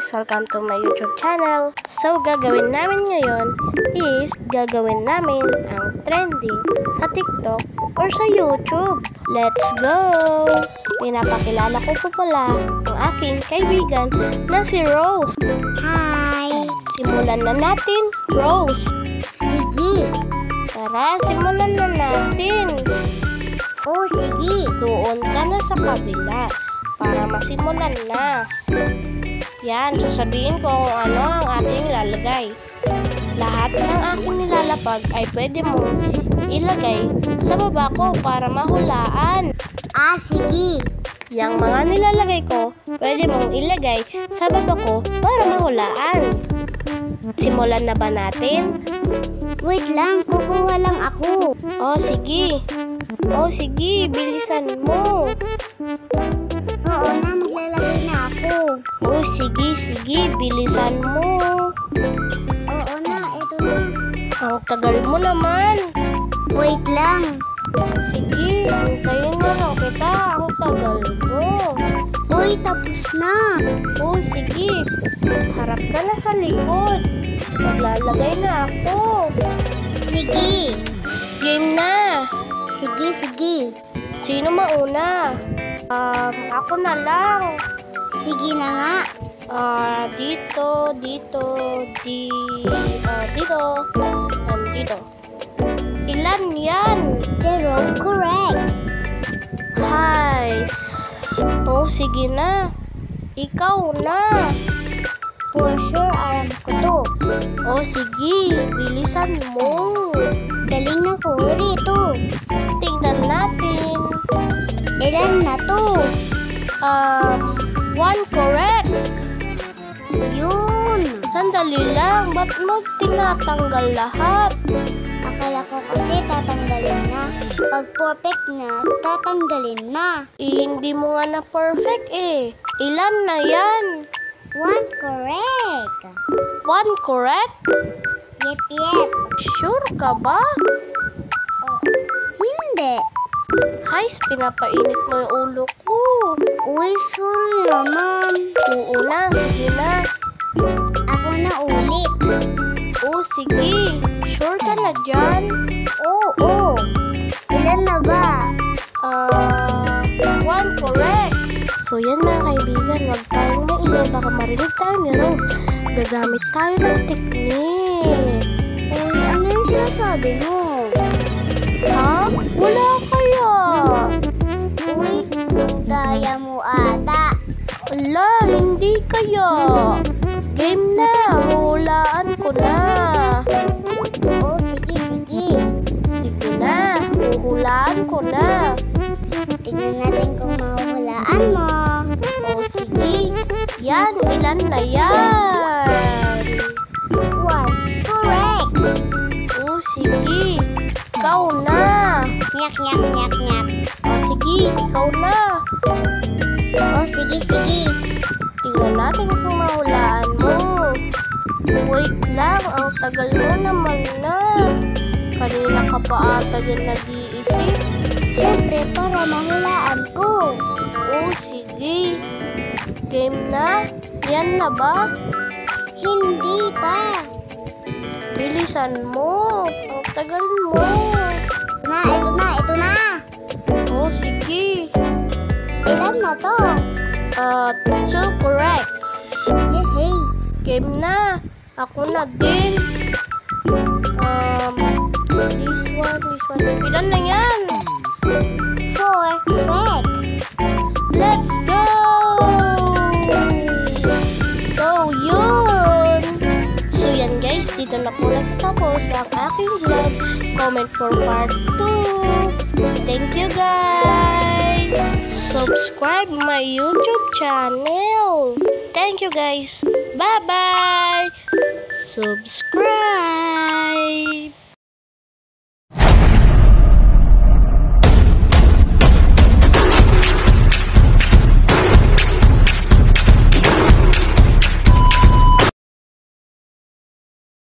guys! Welcome to my YouTube channel. So, gagawin namin ngayon is gagawin namin ang trending sa TikTok or sa YouTube. Let's go! Pinapakilala ko po pala ang aking kaibigan na si Rose. Hi! Simulan na natin, Rose. Sige! Tara, simulan na natin. Oh, sige! Doon ka na sa kabila para masimulan na. Yan, sasabihin ko kung ano ang ating lalagay. Lahat ng aking nilalapag ay pwede mong ilagay sa baba ko para mahulaan. Ah, sige! Yang mga nilalagay ko, pwede mong ilagay sa baba ko para mahulaan. Simulan na ba natin? Wait lang, kukuha lang ako. Oh, sige. Oh, sige, bilisan mo. Oo na, maglalagay na ako. Oh, sige, bilisan mo. Oo na, eto na. Ang tagal mo naman. Wait lang. Sige, hintayin na lang kita. Ang tagal mo. Uy, tapos na. Oh, sige. Harap ka na sa likod. Maglalagay na ako. Sige. Game na. Sige. Sino mauna? Ako na lang. Sige na nga. Dito. Ilan yan? 0, correct. Highs. Oh, sige na. Ikaw na. For sure, alam ko to. Oh, sige. Bilisan mo. Galing na ko rito. Tingnan natin. Ilan na to? 1 correct. Yun. Sandali lang. Ba't mo tinatanggal lahat? Akala ko kasi tatanggalin na. Pag perfect na, tatanggalin na. Hindi mo nga na perfect eh. Ilan na yan? 1 correct. 1 correct? Yep. Sure ka ba? Hindi. Hays, pinapainit mo yung ulo ko. Uy, sorry naman. Oo na, sige na. Ako na ulit. Oh, sige. Sure ka na dyan? Oo. Ilan na ba? 1 correct. So yan mga kaibigan, huwag tayong maingay, baka marinig tayo ni Rose. Gagamit tayo ng technique. Uy, ano yung sinasabi mo? Ha? Wala kaya. Uy, ang daya mo ata. Wala, hindi kaya. Game na, hulaan ko na. Oh, sige. Sige na, huhulaan ko na. Tignan natin kung mahuhulaan mo. O sige, yan, ilan na yan? 1 correct. O sige, ikaw na. Nyak. O sige, ikaw na. Oh, sige. Tingnan natin kung mahulaan mo. Wait lang, ang tagal mo naman na. Kanina ka pa ata yan nag-iisip. Siyempre, para mahulaan ko. O sige, game na? Yan na ba? Hindi pa. Bilisan mo. Ang tagal mo. Ito na. Oh, sige. Ilan na to? 2 correct. Yehey. Game na. Ako na din. This one. Ilan na yan? 4 correct. Let's go! So yan guys, dito na po nagtatapos ang aking vlog. Comment for part 2. Thank you guys! Subscribe my YouTube channel. Thank you guys. Bye-bye! Subscribe!